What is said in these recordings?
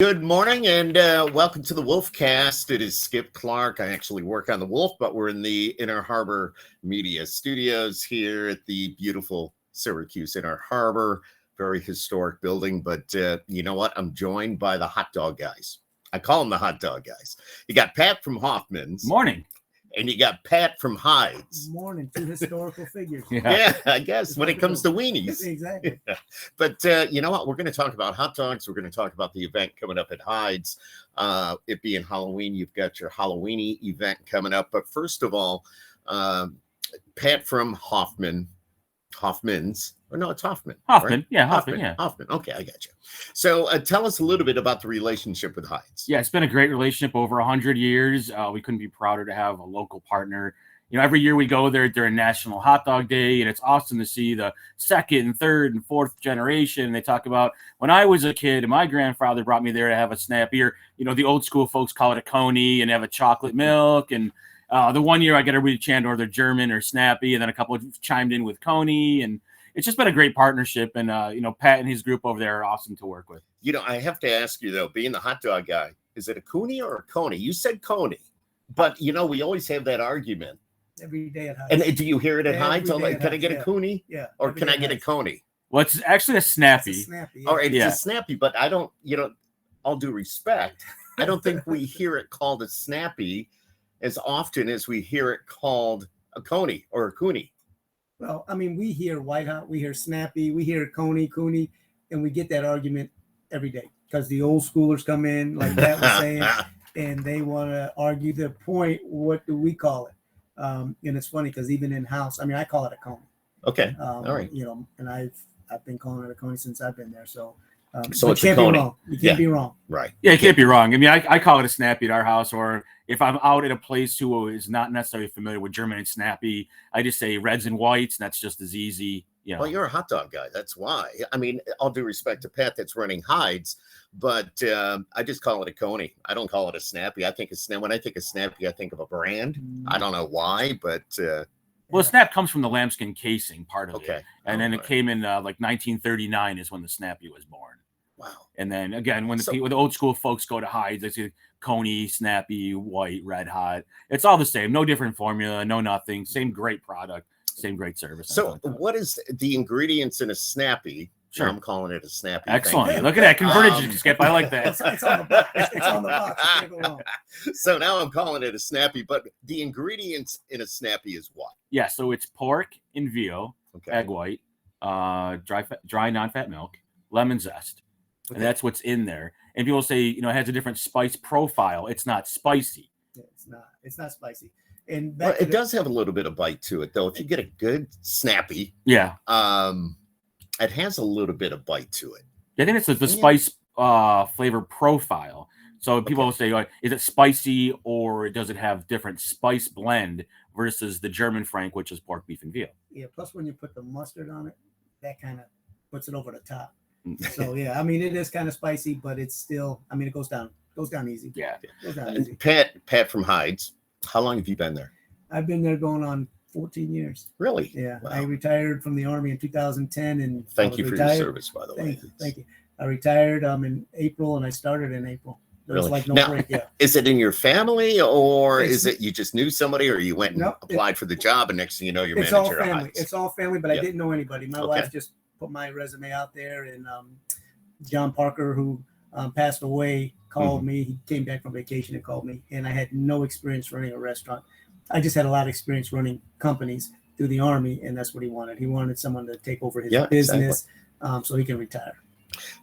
Good morning and welcome to the Wolfcast. It is Skip Clark. I actually work on the Wolf, but we're in the Inner Harbor Media Studios here at the beautiful Syracuse Inner Harbor. Very historic building, but you know what? I'm joined by the Hotdog guys. I call them the Hotdog guys. You got Pat from Hoffmans. Morning. And you got Pat from Heid's. Morning, two historical figures. Yeah, I guess when it comes to weenies. Exactly. But you know what? We're going to talk about hot dogs. We're going to talk about the event coming up at Heid's. It being Halloween, you've got your Halloweenie event coming up. But first of all, Pat from Hoffmans. Or no, it's Hoffman. Hoffman, right? yeah, Hoffman, yeah. Hoffman. Okay, I got you. So tell us a little bit about the relationship with Heid's. Yeah, it's been a great relationship over 100 years. We couldn't be prouder to have a local partner. You know, every year we go there during National Hot Dog Day, and it's awesome to see the second and third and fourth generation. They talk about when I was a kid and my grandfather brought me there to have a Snappy, or, you know, the old school folks call it a Coney, and have a chocolate milk. And the one year I got everybody chanting or the German or Snappy, and then a couple chimed in with Coney. And it's just been a great partnership. And, you know, Pat and his group over there are awesome to work with. You know, I have to ask you, though, being the hot dog guy, is it a Coney or a Coney? You said Coney, but, you know, we always have that argument. Every day at Heights. And do you hear it at Heights? Can I get a Coney? Yeah. Or can I get a Coney? Well, it's actually a Snappy. It's a Snappy, All right, Yeah. it's a Snappy, but I don't, you know, all due respect, I don't think we hear it called a Snappy as often as we hear it called a Coney or a Coney. Well, I mean, we hear White Hot, we hear Snappy, we hear Coney, and we get that argument every day because the old schoolers come in, like that was saying, and they want to argue their point. What do we call it? And it's funny because even in house, I mean, I call it a Coney. Okay. All right. You know, and I've been calling it a Coney since I've been there. So So it's can't a Coney. be wrong. You can't be wrong. Right. Yeah, it can't be wrong. I mean, I call it a Snappy at our house, or if I'm out at a place who is not necessarily familiar with German and Snappy, I just say reds and whites, and that's just as easy. You know. Well, you're a hot dog guy. That's why. I mean, all due respect to Pat that's running Heids, but I just call it a Coney. I don't call it a Snappy. I think when I think of Snappy, I think of a brand. I don't know why, but Well, Snap comes from the lambskin casing part of it. Okay. And then it right. came in like 1939 is when the Snappy was born. Wow. And then again, when the old school folks go to Heid, they say Coney, Snappy, White, Red Hot. It's all the same. No different formula, no nothing. Same great product, same great service. So what is the ingredients in a Snappy? Sure. I'm calling it a Snappy. Excellent. Look at that. Converted you, Skip. I like that. It's on the box. It's on the box. You can't go wrong. So now I'm calling it a Snappy, but the ingredients in a Snappy is what? Yeah, so it's pork and veal, Okay. egg white, dry non-fat milk, lemon zest. Okay. And that's what's in there. And people say, you know, it has a different spice profile. It's not spicy. Yeah, it's not spicy. And Well, it does have a little bit of bite to it, though. If you get a good Snappy, Yeah. it has a little bit of bite to it. I think it's the spice flavor profile. So people will say, is it spicy or does it have different spice blend versus the German Frank, which is pork, beef, and veal? Yeah, plus when you put the mustard on it, that kind of puts it over the top. So yeah, I mean, it is kind of spicy, but it's still, I mean, it goes down easy. Yeah. It goes down And easy. Pat from Heids, how long have you been there? I've been there going on 14 years. Really? Yeah. Wow. I retired from the Army in 2010. And Thank you for your service, by the way. Thank you. I retired in April and I started in April. There was Really? like no Now, break. Yeah. Is it in your family, or It's- is it you just knew somebody, or you went and applied for the job, and next thing you know, you're It's all manager of family. Heids? It's all family, but Yeah. I didn't know anybody. My wife just put my resume out there, and John Parker, who passed away, called me. He came back from vacation and called me, and I had no experience running a restaurant. I just had a lot of experience running companies through the Army, and that's what he wanted. He wanted someone to take over his business so he can retire.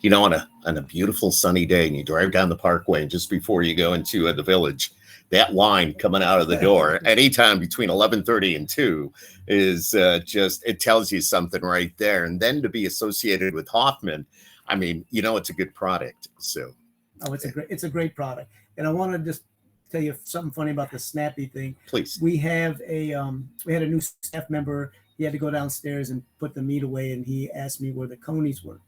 You know, on a beautiful sunny day, and you drive down the parkway, and just before you go into the village, that line coming out of the door anytime between 11:30 and 2 is just, it tells you something right there. And then to be associated with Hoffman, I mean, you know, it's a good product. So It's a great product. And I want to just tell you something funny about the Snappy thing. please. We have we had a new staff member. He had to go downstairs and put the meat away, and he asked me where the Conies were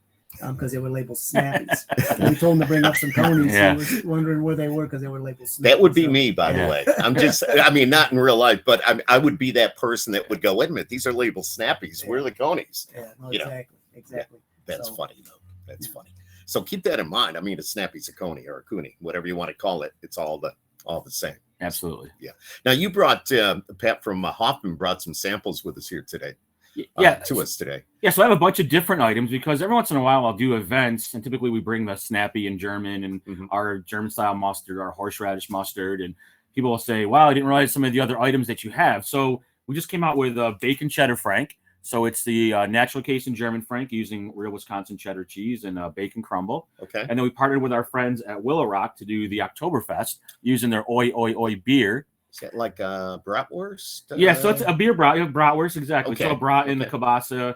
because they were labeled Snappies. And we told him to bring up some Conies. Yeah. He was wondering where they were because they were labeled Snappies. That would be me, by the way. I'm just, I mean, not in real life, but I would be that person that would go, wait a minute, these are labeled Snappies. Where are the Conies? Yeah, no, You know. exactly. That's funny, though. That's funny. So keep that in mind. I mean, a snappy Saucony or a Cooney, whatever you want to call it, it's all the same. Absolutely. Yeah. Now you brought Pat from Hoffman brought some samples with us here today. To us today. Yeah, so I have a bunch of different items because every once in a while I'll do events, and typically we bring the snappy and German and our German style mustard, our horseradish mustard, and people will say, "Wow, I didn't realize some of the other items that you have." So we just came out with bacon cheddar frank. So it's the natural case in German frank using real Wisconsin cheddar cheese and bacon crumble. Okay. And then we partnered with our friends at Willow Rock to do the Oktoberfest using their Oi Oi Oi beer. Is that like bratwurst? Yeah, so it's a beer bratwurst, exactly. Okay. So a brat in the kielbasa.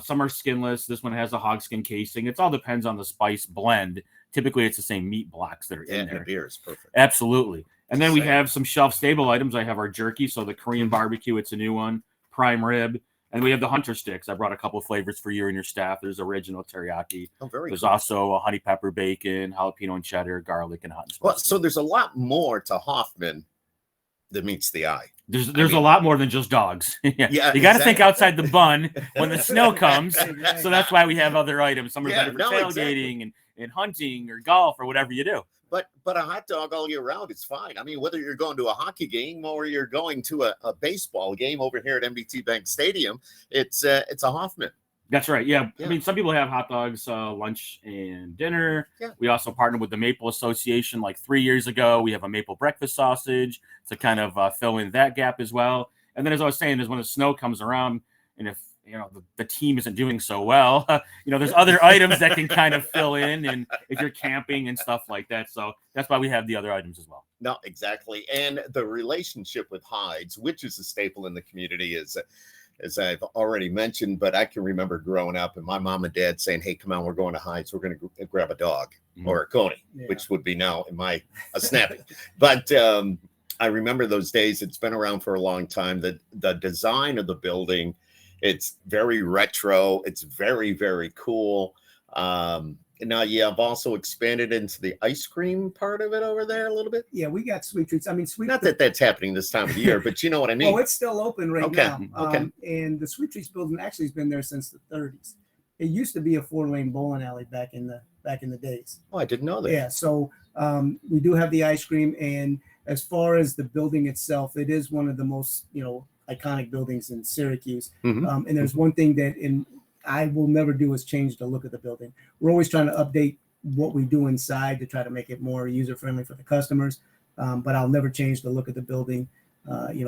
Some are skinless. This one has a hogskin casing. It all depends on the spice blend. Typically, it's the same meat blocks that are in there. The beer is perfect. Absolutely. And then we have some shelf-stable items. I have our jerky, so the Korean barbecue, it's a new one, prime rib. And we have the hunter sticks. I brought a couple of flavors for you and your staff. There's original teriyaki. Oh, very There's cool. also a honey pepper bacon, jalapeno and cheddar, garlic, and hot and spicy. Well, so there's a lot more to Hoffman that meets the eye. There's a lot more than just dogs. Yeah, you got to think outside the bun when the snow comes. Exactly. So that's why we have other items. Some are Yeah, better for no, tailgating and hunting or golf or whatever you do. But a hot dog all year round is fine. I mean, whether you're going to a hockey game or you're going to a baseball game over here at MBT Bank Stadium, it's a Hoffman. That's right. Yeah. Yeah. I mean, some people have hot dogs, lunch and dinner. Yeah. We also partnered with the Maple Association like 3 years ago. We have a maple breakfast sausage to kind of fill in that gap as well. And then, as I was saying, is when the snow comes around, and if the team isn't doing so well, there's other items that can kind of fill in, and if you're camping and stuff like that. So that's why we have the other items as well. No, exactly. And the relationship with Heids, which is a staple in the community, is, as I've already mentioned, but I can remember growing up and my mom and dad saying, "Hey, come on, we're going to Heids. We're going to grab a dog or a Coney," which would be now a snappy. But I remember those days. It's been around for a long time. The design of the building, it's very retro. It's very, very cool. Now, I've also expanded into the ice cream part of it over there a little bit. Yeah, we got sweet treats. I mean, Not that that's happening this time of the year, but you know what I mean. Oh, it's still open right now. Okay. And the sweet treats building actually has been there since the 30s. It used to be a 4-lane bowling alley back in the days. Oh, I didn't know that. Yeah, so we do have the ice cream, and as far as the building itself, it is one of the most iconic buildings in Syracuse. And there's one thing that I will never do is change the look of the building. We're always trying to update what we do inside to try to make it more user friendly for the customers. But I'll never change the look of the building,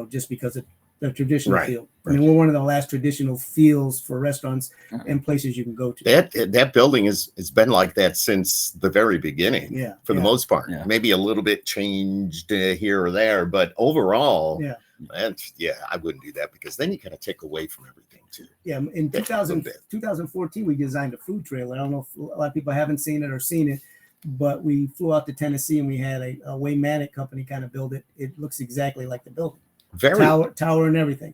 just because of the traditional feel. I mean, we're one of the last traditional feels for restaurants and places you can go to. That building has been like that since the very beginning. Yeah, for the most part. Yeah. Maybe a little bit changed here or there, but overall, yeah. I wouldn't do that because then you kind of take away from everything too. Yeah, in 2014, we designed a food trailer. I don't know if a lot of people haven't seen it or seen it, but we flew out to Tennessee and we had a Waymatic company kind of build it. It looks exactly like the building, tower and everything.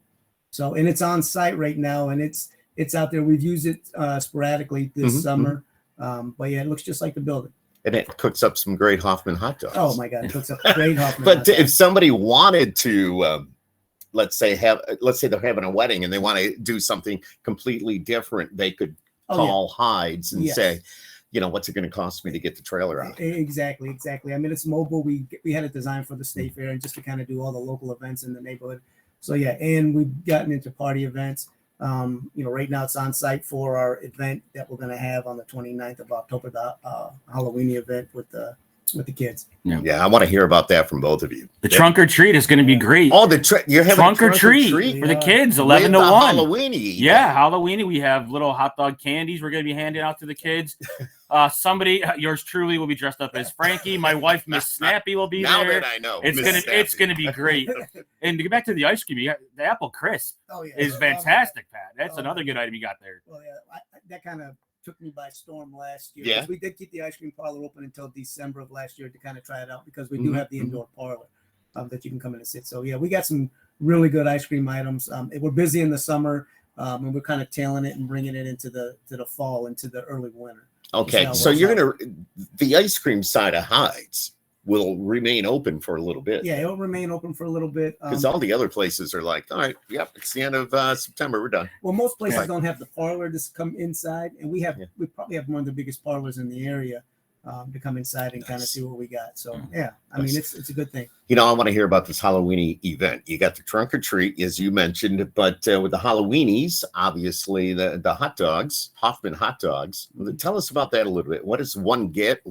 So, and it's on site right now, and it's out there. We've used it sporadically this summer, but yeah, it looks just like the building. And it cooks up some great Hoffman hot dogs. Oh my God, it cooks up great Hoffman. But if somebody wanted to, let's say they're having a wedding and they want to do something completely different, they could call Heids and say, what's it going to cost me to get the trailer out? Exactly. I mean, it's mobile. We had it designed for the state fair and just to kind of do all the local events in the neighborhood. So and we've gotten into party events. Right now it's on site for our event that we're going to have on the 29th of October, the Halloweenie event with the kids. Yeah, I want to hear about that from both of you. The trunk or treat is going to be great. Oh, you're having trunk or treat for the kids, 11 to 1. Halloweenie. Yeah, Halloweenie. We have little hot dog candies we're going to be handing out to the kids. Somebody, yours truly, will be dressed up as Frankie. My wife, Miss Snappy, will be there. Now that I know, it's gonna be great. And to get back to the ice cream, the apple crisp is fantastic, Pat. That's another good item you got there. Well, yeah, that kind of took me by storm last year. Yeah. We did keep the ice cream parlor open until December of last year to kind of try it out because we do have the indoor parlor that you can come in and sit. So yeah, we got some really good ice cream items. We're busy in the summer, and we're kind of tailing it and bringing it into the fall, into the early winter. Okay, so the ice cream side of Heids, will remain open for a little bit. Yeah, it'll remain open for a little bit. Because all the other places are like, all right, yep, it's the end of September, we're done. Well, most places don't have the parlor to come inside, and we probably have one of the biggest parlors in the area to come inside and kind of see what we got. So yeah, I mean, it's a good thing. You know, I want to hear about this Halloweenie event. You got the trunk or treat, as you mentioned, but with the Halloweenies, obviously the hot dogs, Hoffman hot dogs. Tell us about that a little bit. What does one get?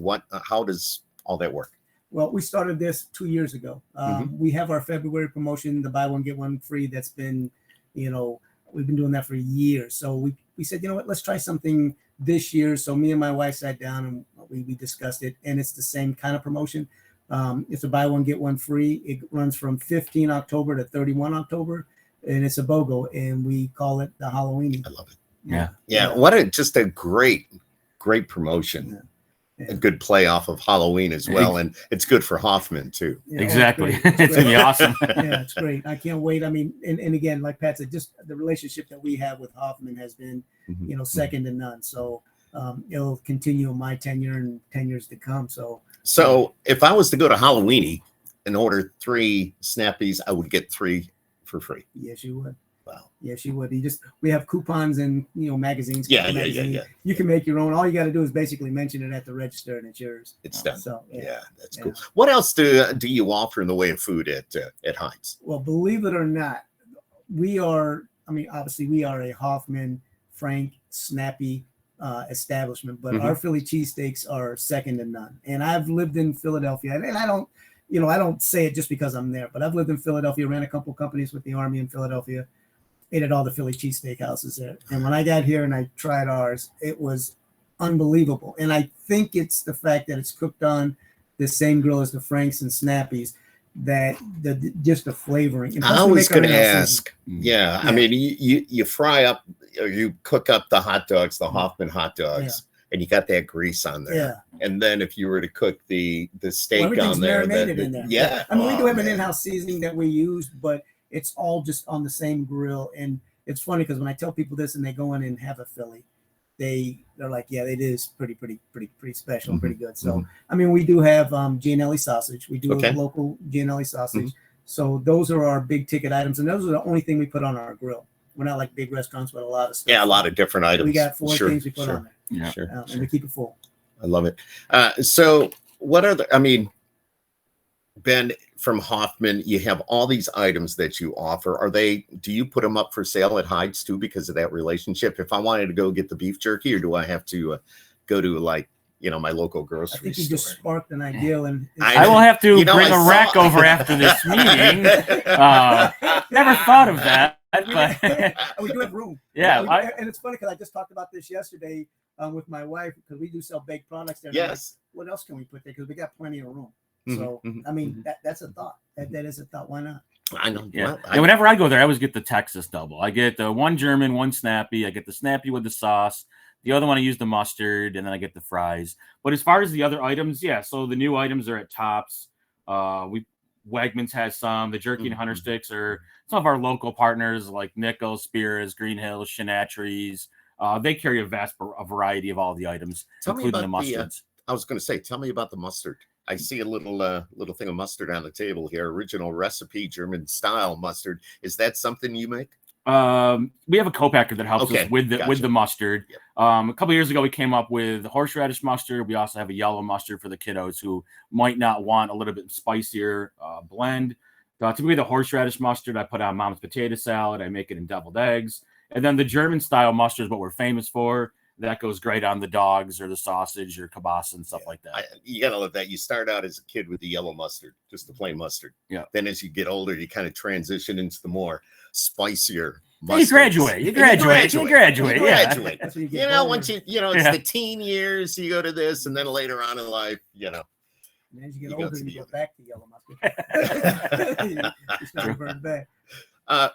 How does all that work? Well, we started this 2 years ago. We have our February promotion, the buy one, get one free. That's been, we've been doing that for years. So we said, you know what, let's try something this year. So me and my wife sat down and we discussed it, and it's the same kind of promotion. It's a buy one, get one free. It runs from 15 October to 31 October, and it's a BOGO, and we call it the Halloweenie. I love it. Yeah. What just a great promotion. A good play off of Halloween as well, and it's good for Hoffman too. Yeah, exactly. It's gonna be awesome. Yeah, it's great. I can't wait. I mean, and again, like Pat said, just the relationship that we have with Hoffman has been, second to none. So it'll continue in my tenure and 10 years to come. So if I was to go to Halloweenie and order 3 Snappies, I would get 3 for free. Yes, you would. Wow. Yes, you would. We have coupons and magazines. Yeah. You can make your own. All you got to do is basically mention it at the register, and it's yours. It's done. So that's cool. What else do you offer in the way of food at Heid's? Well, believe it or not, we are. I mean, obviously, we are a Hoffman, Frank, Snappy establishment, but our Philly cheesesteaks are second to none. And I've lived in Philadelphia, and I don't, I don't say it just because I'm there, but I've lived in Philadelphia, ran a couple companies with the Army in Philadelphia. Ate at all the Philly cheesesteak houses there. And when I got here and I tried ours, it was unbelievable. And I think it's the fact that it's cooked on the same grill as the Franks and Snappies, that just the flavoring. I was going to ask. Yeah. I mean, you fry up or you cook up the hot dogs, the Hoffman hot dogs, and you got that grease on there. Yeah. And then if you were to cook the steak on there, marinated in there. Yeah. I mean, we do have an in-house seasoning that we use, but it's all just on the same grill. And it's funny because when I tell people this and they go in and have a Philly, they're like, yeah, it is pretty special, pretty good. So, I mean, we do have Gianelli sausage. We do a local Gianelli sausage. So those are our big ticket items. And those are the only thing we put on our grill. We're not like big restaurants with a lot of stuff. Yeah, a lot of different items. We got 4 things we put on there. Yeah. And we keep it full. I love it. So what are Ben, from Hoffman, you have all these items that you offer. Do you put them up for sale at Heid's too because of that relationship? If I wanted to go get the beef jerky, or do I have to go to my local grocery store? I think you just sparked an idea. And I will have to bring a rack over after this meeting. Never thought of that. But we do have room. Yeah. And it's funny because I just talked about this yesterday with my wife, because we do sell baked products there. Yes. What else can we put there? Because we got plenty of room. So, I mean, that's a thought. That is a thought. Why not? I know. Yeah. And whenever I go there, I always get the Texas double. I get the one German, one Snappy. I get the Snappy with the sauce. The other one, I use the mustard, and then I get the fries. But as far as the other items, so the new items are at Tops. Wegmans has some. The jerky and Hunter sticks are some of our local partners like Nichols, Spears, Green Hills, Shinatries. They carry a variety of all the items, including the mustards. I was going to say, tell me about the mustard. I see a little thing of mustard on the table here. Original recipe, German style mustard. Is that something you make? We have a co-packer that helps us with the mustard. Yep. A couple years ago, we came up with horseradish mustard. We also have a yellow mustard for the kiddos who might not want a little bit spicier blend. Typically, the horseradish mustard I put on mom's potato salad. I make it in deviled eggs. And then the German style mustard is what we're famous for. That goes great on the dogs or the sausage or kielbasa and stuff like that. You got to love that. You start out as a kid with the yellow mustard, just the plain mustard. Yeah. Then as you get older, you kind of transition into the more spicier mustards. You graduate. Yeah. That's when you get once it's the teen years, you go to this, and then later on in life, And as you get older, you go back to yellow mustard. You start to burn back.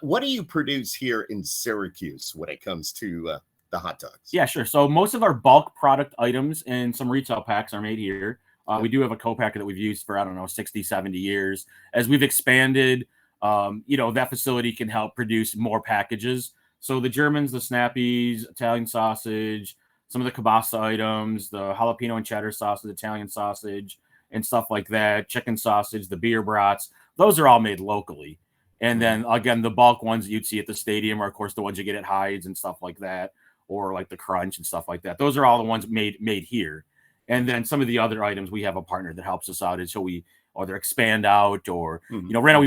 What do you produce here in Syracuse when it comes to the hot dogs? Yeah, sure. So most of our bulk product items and some retail packs are made here. We do have a co-packer that we've used for, 60, 70 years. As we've expanded, that facility can help produce more packages. So the Germans, the Snappies, Italian sausage, some of the kielbasa items, the jalapeno and cheddar sausage, Italian sausage, and stuff like that, chicken sausage, the beer brats, those are all made locally. And then again, the bulk ones you'd see at the stadium are, of course, the ones you get at Heids and stuff like that, or like the Crunch and stuff like that. Those are all the ones made here. And then some of the other items, we have a partner that helps us out, and so we either expand out, or right now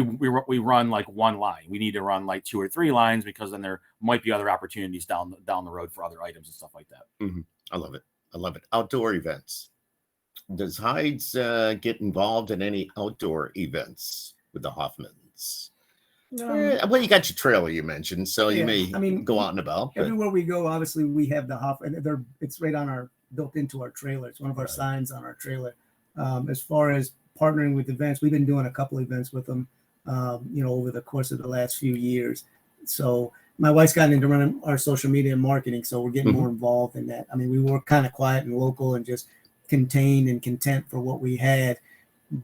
we run like one line. We need to run like 2 or 3 lines, because then there might be other opportunities down the road for other items and stuff like that. I love it. I love it. Outdoor events. Does Heids get involved in any outdoor events with the Hoffmans? Well, you got your trailer you mentioned, so you may go out and about. But everywhere we go, obviously we have the Hoffman. It's right on our, built into our trailer. It's one of our signs on our trailer. As far as partnering with events, we've been doing a couple events with them, over the course of the last few years. So my wife's gotten into running our social media and marketing, so we're getting more involved in that. I mean, we were kind of quiet and local and just contained and content for what we had.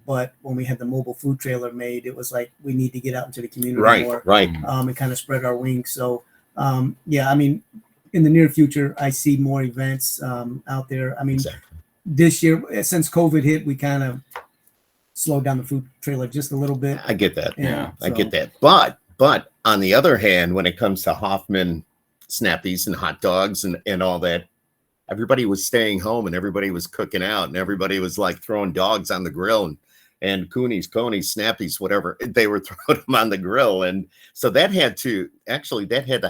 But when we had the mobile food trailer made, it was like, we need to get out into the community more, and kind of spread our wings. So, in the near future, I see more events out there. I mean, this year, since COVID hit, we kind of slowed down the food trailer just a little bit. I get that. I get that. But on the other hand, when it comes to Hoffman Snappies and hot dogs and all that, everybody was staying home and everybody was cooking out, and everybody was like throwing dogs on the grill and coonies, conies, snappies, whatever. They were throwing them on the grill. And so that had to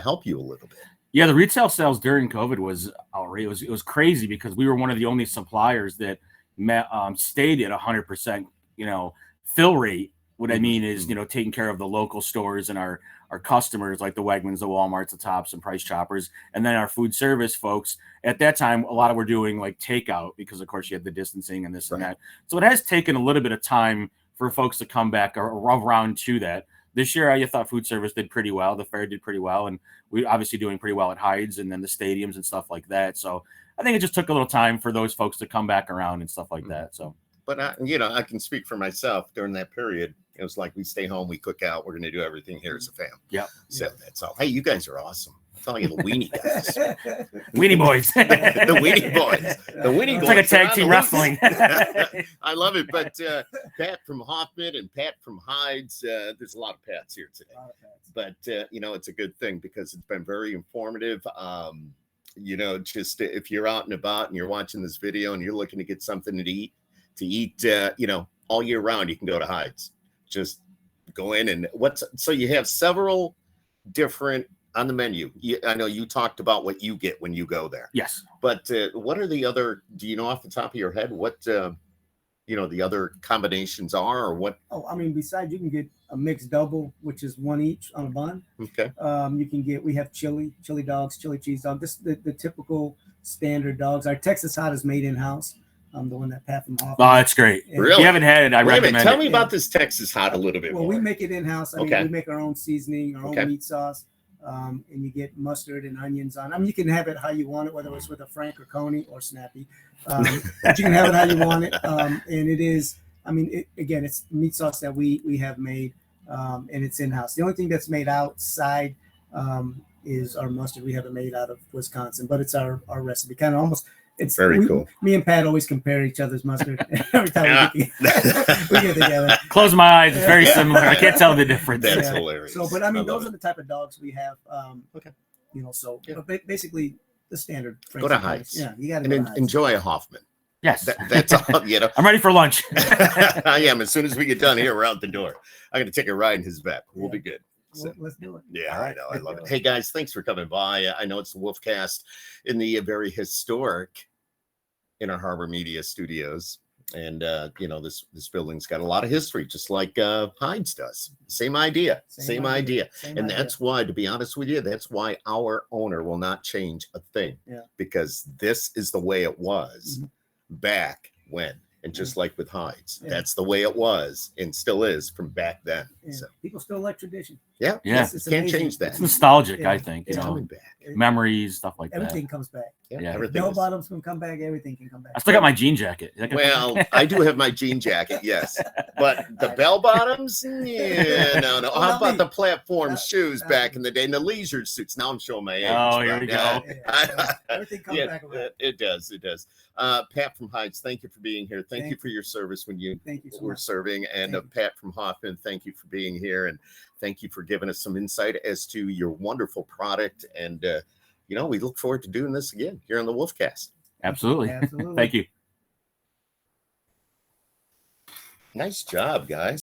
help you a little bit. Yeah, the retail sales during COVID was outrageous. It was crazy, because we were one of the only suppliers that stayed at 100%, fill rate. What I mean is, taking care of the local stores and our customers, like the Wegmans, the Walmarts, the Tops, and Price Choppers, and then our food service folks. At that time, a lot of were doing like takeout, because of course you had the distancing and this and that. So it has taken a little bit of time for folks to come back around to that. This year, I thought food service did pretty well. The fair did pretty well, and we obviously doing pretty well at Heids and then the stadiums and stuff like that. So I think it just took a little time for those folks to come back around and stuff like that. So, but I can speak for myself. During that period, it was like, we stay home, we cook out, we're going to do everything here as a family. Yeah. So that's all. Hey, you guys are awesome. It's all you the weenie guys. Weenie boys. The weenie boys. The weenie boys. It's like a tag team wrestling. I love it. But Pat from Hoffman and Pat from Heids, there's a lot of Pats here today. But, it's a good thing, because it's been very informative. Just if you're out and about and you're watching this video and you're looking to get something to eat, all year round, you can go to Heids. Just go in and so you have several different on the menu. I know you talked about what you get when you go there. Yes. But what are the other, do you know off the top of your head what, the other combinations are, or what? Oh, besides, you can get a mixed double, which is 1 each on a bun. Okay. You can get, we have chili dogs, chili cheese dog. This is the typical standard dogs. Our Texas Hot is made in-house. The one that Pat from Hoffman. Oh, that's great. Really? If you haven't had it, I recommend it. Tell me about this Texas Hot a little bit more. We make it in-house. We make our own seasoning, our own meat sauce, and you get mustard and onions on. You can have it how you want it, whether it's with a Frank or Coney or Snappy. But you can have it how you want it. And it is, it's meat sauce that we have made, and it's in-house. The only thing that's made outside is our mustard. We have it made out of Wisconsin, but it's our recipe. Kind of almost. It's very cool. Me and Pat always compare each other's mustard every time we get together. Close my eyes. It's very similar. I can't tell the difference. That's hilarious. So, but those are the type of dogs we have. But basically the standard. Go to Heids. Yeah, you got to enjoy a Hoffman. Yes, that's all. I'm ready for lunch. I am. As soon as we get done here, we're out the door. I'm going to take a ride in his back. We'll be good. So, let's do it. Yeah, I know. I love it. Hey guys, thanks for coming by. I know it's the Wolfcast in the very historic Inner Harbor Media Studios, and this building's got a lot of history, just like Heids does. Same idea. And that's why, to be honest with you, that's why our owner will not change a thing. Yeah. Because this is the way it was back when. And just like with Heids, that's the way it was and still is from back then. Yeah. So people still like tradition. Yeah. Yeah. It's Can't amazing. change that. It's nostalgic, Yeah. I think. You It's know, coming back. memories, stuff like that. Everything comes back. Yeah. Everything Bell is- bottoms can come back. Everything can come back. I still got my jean jacket. Is that gonna come Well, back? I do have my jean jacket, yes, but the bell bottoms, yeah, no. Oh, How not about me. the platform Not- shoes not back me. in the day, and the leisure suits? Now I'm showing my age. Oh, here but, we go. Yeah. Everything comes yeah, back around. it does. It does. Pat from Heids, thank you for being here. Thank you for your service when you Thank you so were much. serving. And Thank you. Pat from Hoffman, thank you for being here. And thank you for giving us some insight as to your wonderful product. And, we look forward to doing this again here on the Wolfcast. Absolutely. Absolutely. Thank you. Nice job, guys.